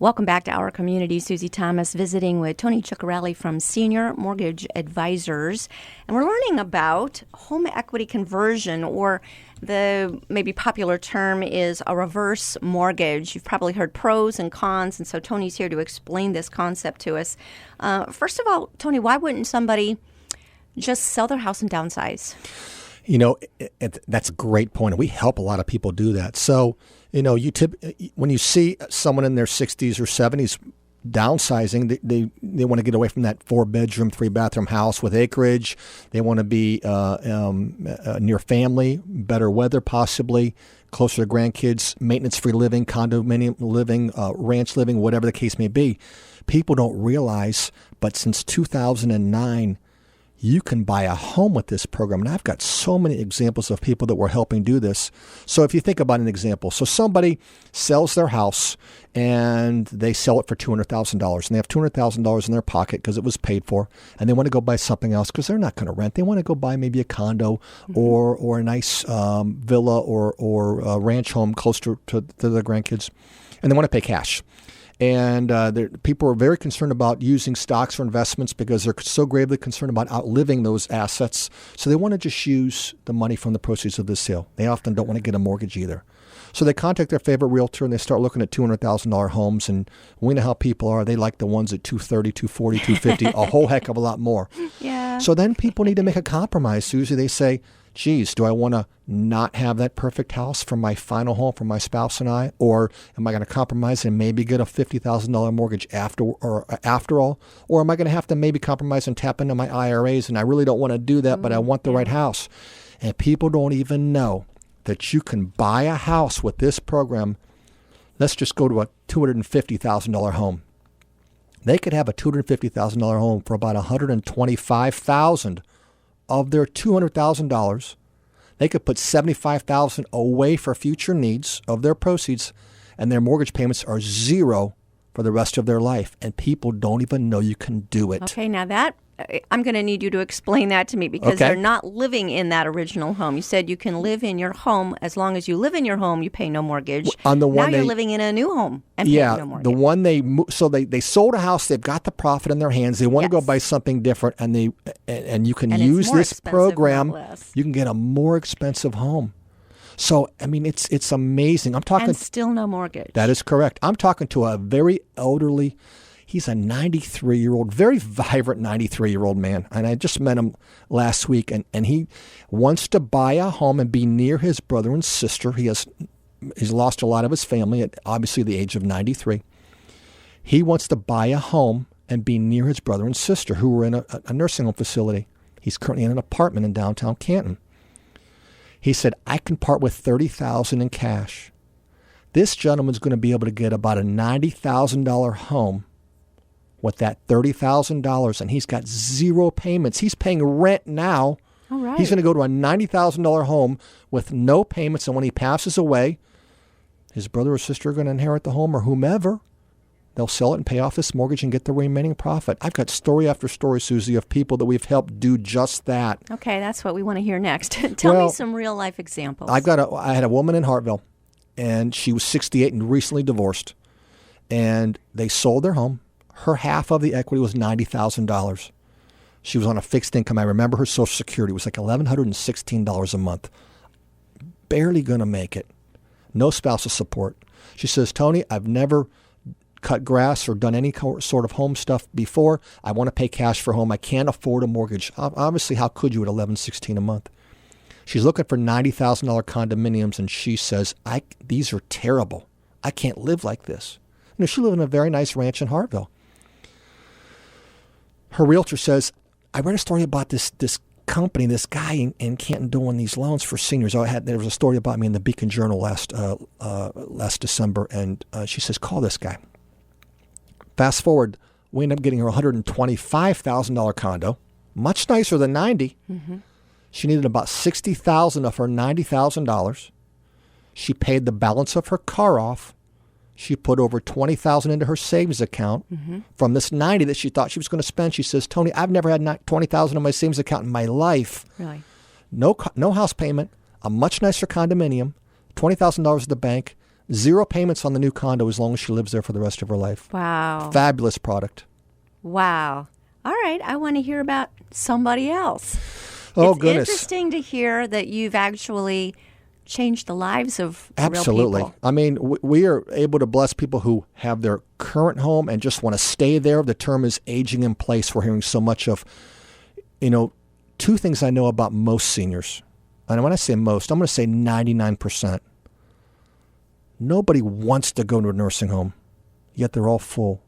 Welcome back to Our Community. Susie Thomas visiting with Tony Ciccarelli from Senior Mortgage Advisors. And we're learning about home equity conversion, or the maybe popular term is a reverse mortgage. You've probably heard pros and cons, and so Tony's here to explain this concept to us. First of all, Tony, why wouldn't somebody just sell their house and downsize? You know, that's a great point. We help a lot of people do that. So, you know, when you see someone in their 60s or 70s downsizing, they want to get away from that 4-bedroom, 3-bathroom house with acreage. They want to be near family, better weather possibly, closer to grandkids, maintenance-free living, condominium living, ranch living, whatever the case may be. People don't realize, but since 2009, you can buy a home with this program. And I've got so many examples of people that we're helping do this. So if you think about an example, so somebody sells their house and they sell it for $200,000 and they have $200,000 in their pocket because it was paid for, and they want to go buy something else because they're not going to rent. They want to go buy maybe a condo or a nice villa or a ranch home close to their grandkids, and they want to pay cash. And people are very concerned about using stocks or investments because they're so gravely concerned about outliving those assets. So they want to just use the money from the proceeds of the sale. They often don't want to get a mortgage either. So they contact their favorite realtor and they start looking at $200,000 homes. And we know how people are. They like the ones at $230,000, $240,000, $250,000, a whole heck of a lot more. Yeah. So then people need to make a compromise, Susie. They say, geez, do I want to not have that perfect house for my final home for my spouse and I? Or am I going to compromise and maybe get a $50,000 mortgage after all? Or am I going to have to maybe compromise and tap into my IRAs? And I really don't want to do that, but I want the right house. And people don't even know that you can buy a house with this program. Let's just go to a $250,000 home. They could have a $250,000 home for about $125,000 of their $200,000. They could put $75,000 away for future needs of their proceeds, and their mortgage payments are zero for the rest of their life. And people don't even know you can do it. Okay, now that I'm going to need you to explain that to me because they're not living in that original home. You said you can live in your home as long as you live in your home. You pay no mortgage. On the one now you're living in a new home and paying no mortgage. The one they sold a house. They've got the profit in their hands. They want to go buy something different, and you can use this program. You can get a more expensive home. So I mean, it's amazing. I'm talking and still no mortgage. That is correct. I'm talking to a very elderly. He's a 93-year-old, very vibrant 93-year-old man. And I just met him last week, and he wants to buy a home and be near his brother and sister. He's lost a lot of his family at obviously the age of 93. He wants to buy a home and be near his brother and sister who are in a nursing home facility. He's currently in an apartment in downtown Canton. He said, I can part with $30,000 in cash. This gentleman's going to be able to get about a $90,000 home with that $30,000, and he's got zero payments. He's paying rent now. All right. He's going to go to a $90,000 home with no payments, and when he passes away, his brother or sister are going to inherit the home, or whomever. They'll sell it and pay off this mortgage and get the remaining profit. I've got story after story, Susie, of people that we've helped do just that. Okay, that's what we want to hear next. Tell me some real-life examples. I had a woman in Hartville, and she was 68 and recently divorced, and they sold their home. Her half of the equity was $90,000. She was on a fixed income. I remember her Social Security was like $1,116 a month. Barely going to make it. No spousal support. She says, Tony, I've never cut grass or done any sort of home stuff before. I want to pay cash for home. I can't afford a mortgage. Obviously, how could you at $1,116 a month? She's looking for $90,000 condominiums, and she says, these are terrible. I can't live like this. You know, she lived in a very nice ranch in Hartville. Her realtor says, I read a story about this company, this guy in Canton doing these loans for seniors. There was a story about me in the Beacon Journal last December, and she says, call this guy. Fast forward, we end up getting her a $125,000 condo, much nicer than $90,000. Mm-hmm. She needed about $60,000 of her $90,000. She paid the balance of her car off. She put over $20,000 into her savings account from this $90,000 that she thought she was going to spend. She says, Tony, I've never had $20,000 in my savings account in my life. Really? No house payment, a much nicer condominium, $20,000 at the bank, 0 payments on the new condo as long as she lives there for the rest of her life. Wow. Fabulous product. Wow. All right. I want to hear about somebody else. Oh, it's goodness. Interesting to hear that you've actually changed the lives of Absolutely. real people. I mean, we are able to bless people who have their current home and just want to stay there. The term is aging in place. We're hearing so much of, 2 things I know about most seniors. And when I say most, I'm going to say 99%. Nobody wants to go to a nursing home, yet they're all full.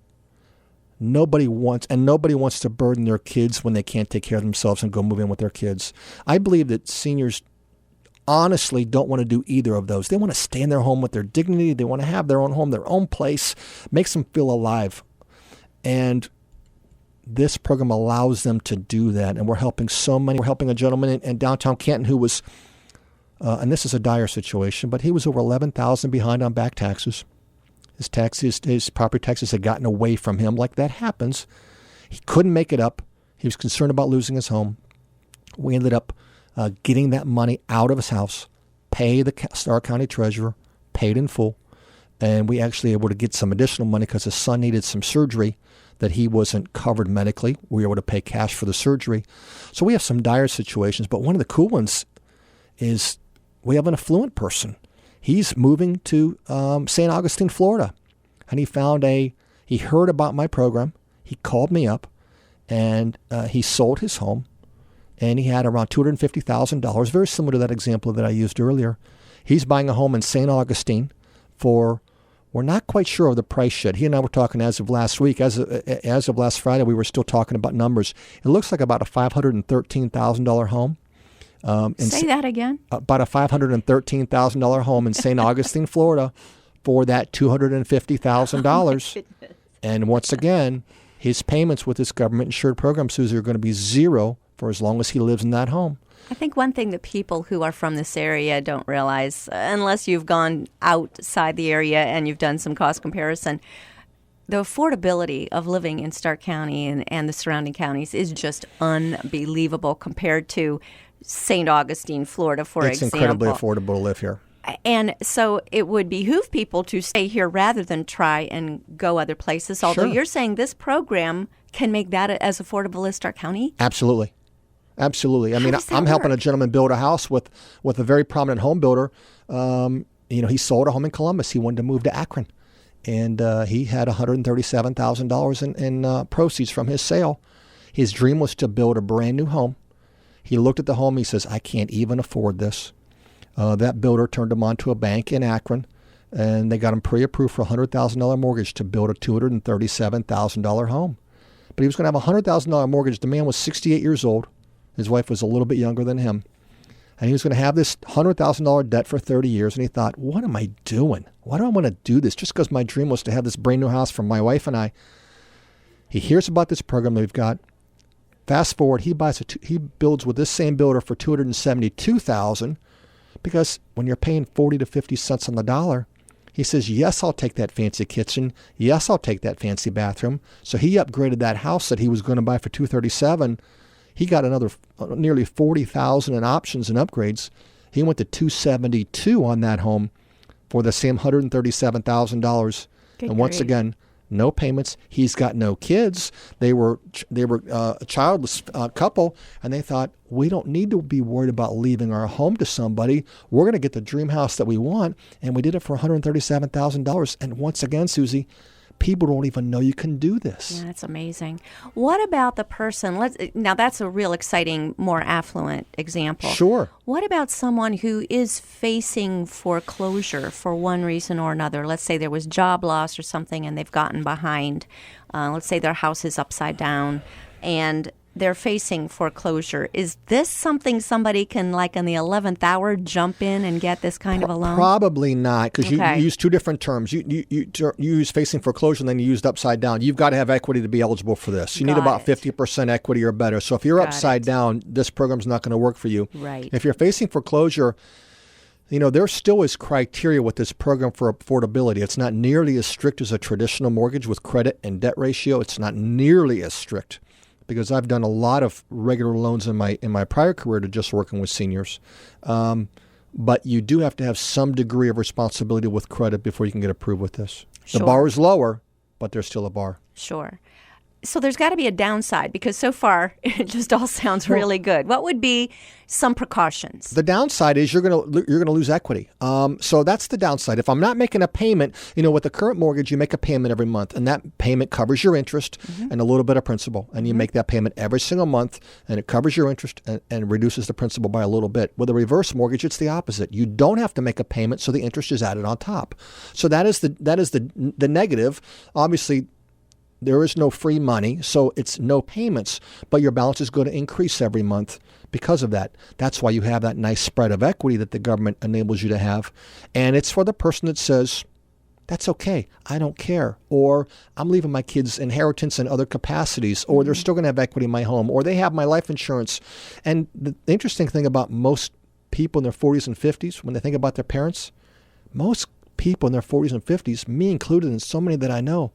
Nobody wants to burden their kids when they can't take care of themselves and go move in with their kids. I believe that seniors honestly don't want to do either of those. They want to stay in their home with their dignity. They want to have their own home, their own place, makes them feel alive. And this program allows them to do that. And we're helping so many. We're helping a gentleman in downtown Canton who was, and this is a dire situation, but he was over $11,000 behind on back taxes. His property taxes had gotten away from him. Like that happens. He couldn't make it up. He was concerned about losing his home. We ended up getting that money out of his house, pay the Starr County Treasurer, paid in full, and we actually able to get some additional money because his son needed some surgery that he wasn't covered medically. We were able to pay cash for the surgery. So we have some dire situations, but one of the cool ones is we have an affluent person. He's moving to St. Augustine, Florida, and he heard about my program. He called me up, and he sold his home. And he had around $250,000, very similar to that example that I used earlier. He's buying a home in St. Augustine for, we're not quite sure of the price yet. He and I were talking as of last week. As of last Friday, we were still talking about numbers. It looks like about a $513,000 home. Say that again. About a $513,000 home in St. Augustine, Florida for that $250,000. And once again, his payments with this government-insured program, Susie, are going to be 0 for as long as he lives in that home. I think one thing that people who are from this area don't realize, unless you've gone outside the area and you've done some cost comparison, the affordability of living in Starr County and the surrounding counties is just unbelievable compared to St. Augustine, Florida, for example. It's incredibly affordable to live here. And so it would behoove people to stay here rather than try and go other places. Although Sure. You're saying this program can make that as affordable as Starr County? Absolutely. Absolutely. I mean, I'm helping a gentleman build a house with a very prominent home builder. He sold a home in Columbus. He wanted to move to Akron. And he had $137,000 in proceeds from his sale. His dream was to build a brand new home. He looked at the home. He says, I can't even afford this. That builder turned him on to a bank in Akron, and they got him pre-approved for a $100,000 mortgage to build a $237,000 home. But he was going to have a $100,000 mortgage. The man was 68 years old. His wife was a little bit younger than him. And he was going to have this $100,000 debt for 30 years. And he thought, what am I doing? Why do I want to do this? Just because my dream was to have this brand new house for my wife and I. He hears about this program that we've got. Fast forward, he builds with this same builder for $272,000 because when you're paying 40 to 50 cents on the dollar, he says, yes, I'll take that fancy kitchen. Yes, I'll take that fancy bathroom. So he upgraded that house that he was going to buy for $237,000. He got another nearly $40,000 in options and upgrades. He went to $272,000 on that home for the same $137,000. And once again, no payments. He's got no kids. They were a childless couple, and they thought, we don't need to be worried about leaving our home to somebody. We're going to get the dream house that we want, and we did it for $137,000. And once again, Susie, people don't even know you can do this. Yeah, that's amazing. What about the person? Now, that's a real exciting, more affluent example. Sure. What about someone who is facing foreclosure for one reason or another? Let's say there was job loss or something and they've gotten behind. Let's say their house is upside down and they're facing foreclosure. Is this something somebody can, like in the 11th hour, jump in and get this kind of a loan? Probably not, because Okay. you use two different terms. You use facing foreclosure and then you used upside down. You've got to have equity to be eligible for this. You need about 50% equity or better. So if you're upside down, this program's not going to work for you. Right. If you're facing foreclosure, there still is criteria with this program for affordability. It's not nearly as strict as a traditional mortgage with credit and debt ratio. It's not nearly as strict, because I've done a lot of regular loans in my prior career to just working with seniors. but you do have to have some degree of responsibility with credit before you can get approved with this. Sure. The bar is lower, but there's still a bar. Sure. So there's got to be a downside, because so far it just all sounds really good. What would be some precautions? The downside is you're going to lose equity. So that's the downside. If I'm not making a payment, with the current mortgage, you make a payment every month, and that payment covers your interest and a little bit of principal, and you make that payment every single month, and it covers your interest and reduces the principal by a little bit. With a reverse mortgage, it's the opposite. You don't have to make a payment, so the interest is added on top. So that is the negative. Obviously, there is no free money, so it's no payments, but your balance is going to increase every month because of that. That's why you have that nice spread of equity that the government enables you to have. And it's for the person that says, that's okay, I don't care, or I'm leaving my kids inheritance in other capacities, or they're still going to have equity in my home, or they have my life insurance. And the interesting thing about most people in their 40s and 50s, when they think about their parents, most people in their 40s and 50s, me included and so many that I know,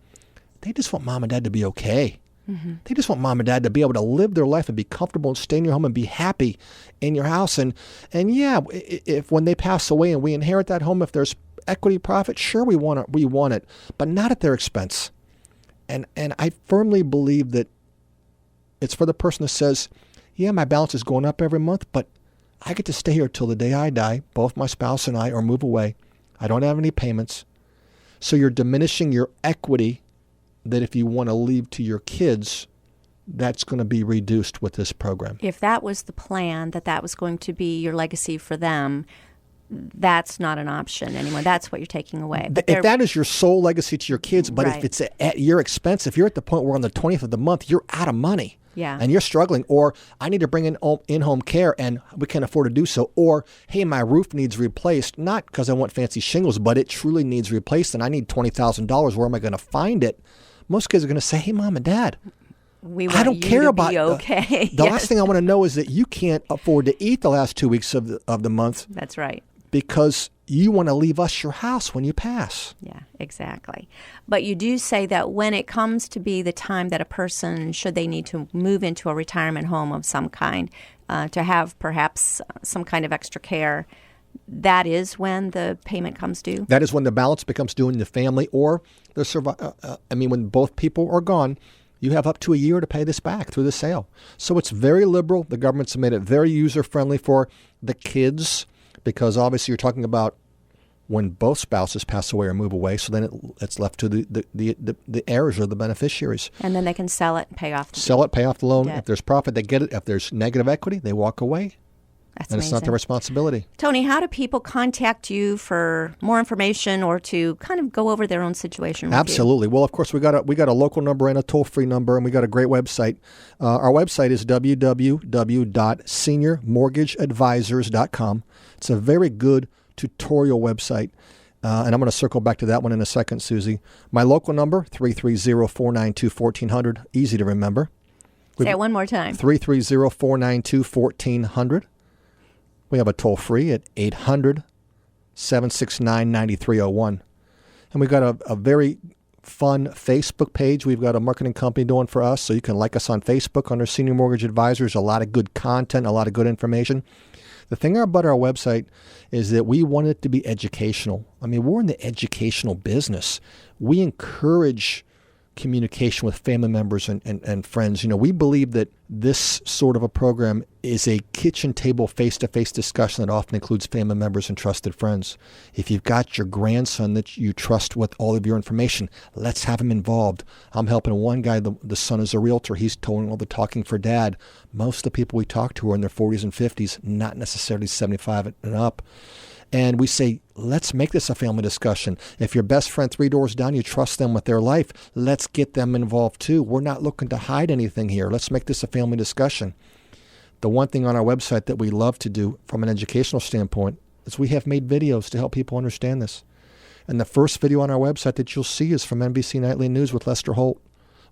they just want mom and dad to be okay. They just want mom and dad to be able to live their life and be comfortable and stay in your home and be happy in your house. And yeah, if when they pass away and we inherit that home, if there's equity profit, sure, we want it, but not at their expense. And I firmly believe that it's for the person that says, yeah, my balance is going up every month, but I get to stay here till the day I die, both my spouse and I, or move away. I don't have any payments. So you're diminishing your equity that if you want to leave to your kids, that's going to be reduced with this program. If that was the plan, that was going to be your legacy for them, that's not an option anymore. That's what you're taking away. But if that is your sole legacy to your kids, but if it's at your expense, if you're at the point where on the 20th of the month, you're out of money. Yeah. And you're struggling, or I need to bring in in-home care and we can't afford to do so, or hey, my roof needs replaced, not because I want fancy shingles, but it truly needs replaced and I need $20,000. Where am I going to find it? Most kids are going to say, hey, mom and dad, I don't care about okay. The last thing I want to know is that you can't afford to eat the last 2 weeks of the month. That's right. Because you want to leave us your house when you pass. Yeah, exactly. But you do say that when it comes to be the time that a person, should they need to move into a retirement home of some kind, to have perhaps some kind of extra care, that is when the payment comes due? That is when the balance becomes due in the family or when both people are gone, you have up to a year to pay this back through the sale. So it's very liberal. The government's made it very user-friendly for the kids, because obviously you're talking about when both spouses pass away or move away, so then it's left to the heirs or the beneficiaries. And then they can sell it and pay off pay off the loan. Debt. If there's profit, they get it. If there's negative equity, they walk away. That's and amazing. It's not their responsibility. Tony, how do people contact you for more information or to kind of go over their own situation with Absolutely. you? Well, of course, we got a local number and a toll-free number, and we got a great website. Our website is www.seniormortgageadvisors.com. It's a very good tutorial website, and I'm going to circle back to that one in a second, Susie. My local number, 330-492-1400, easy to remember. Say it one more time. 330-492-1400. We have a toll-free at 800-769-9301. And we've got a very fun Facebook page we've got a marketing company doing for us, so you can like us on Facebook under Senior Mortgage Advisors. A lot of good content, a lot of good information. The thing about our website is that we want it to be educational. I mean, we're in the educational business. We encourage communication with family members and friends. We believe that this sort of a program is a kitchen table face-to-face discussion that often includes family members and trusted friends. If you've got your grandson that you trust with all of your information, let's have him involved. I'm helping one guy, the son is a realtor. He's doing all the talking for dad. Most of the people we talk to are in their 40s and 50s, not necessarily 75 and up. And we say, let's make this a family discussion. If your best friend 3 doors down, you trust them with their life, let's get them involved too. We're not looking to hide anything here. Let's make this a family discussion. The one thing on our website that we love to do from an educational standpoint is we have made videos to help people understand this. And the first video on our website that you'll see is from NBC Nightly News with Lester Holt,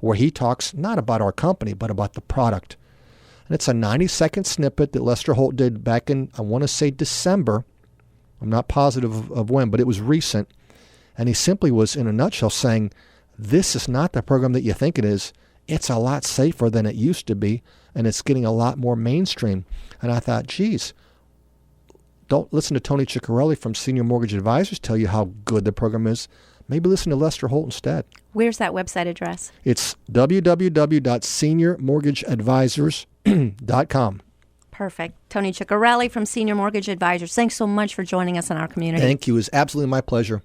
where he talks not about our company, but about the product. And it's a 90-second snippet that Lester Holt did back in, I want to say, December. I'm not positive of when, but it was recent. And he simply was, in a nutshell, saying, this is not the program that you think it is. It's a lot safer than it used to be, and it's getting a lot more mainstream. And I thought, geez, don't listen to Tony Ciccarelli from Senior Mortgage Advisors tell you how good the program is. Maybe listen to Lester Holt instead. Where's that website address? It's www.seniormortgageadvisors.com. Perfect. Tony Ciccarelli from Senior Mortgage Advisors. Thanks so much for joining us in our community. Thank you. It was absolutely my pleasure.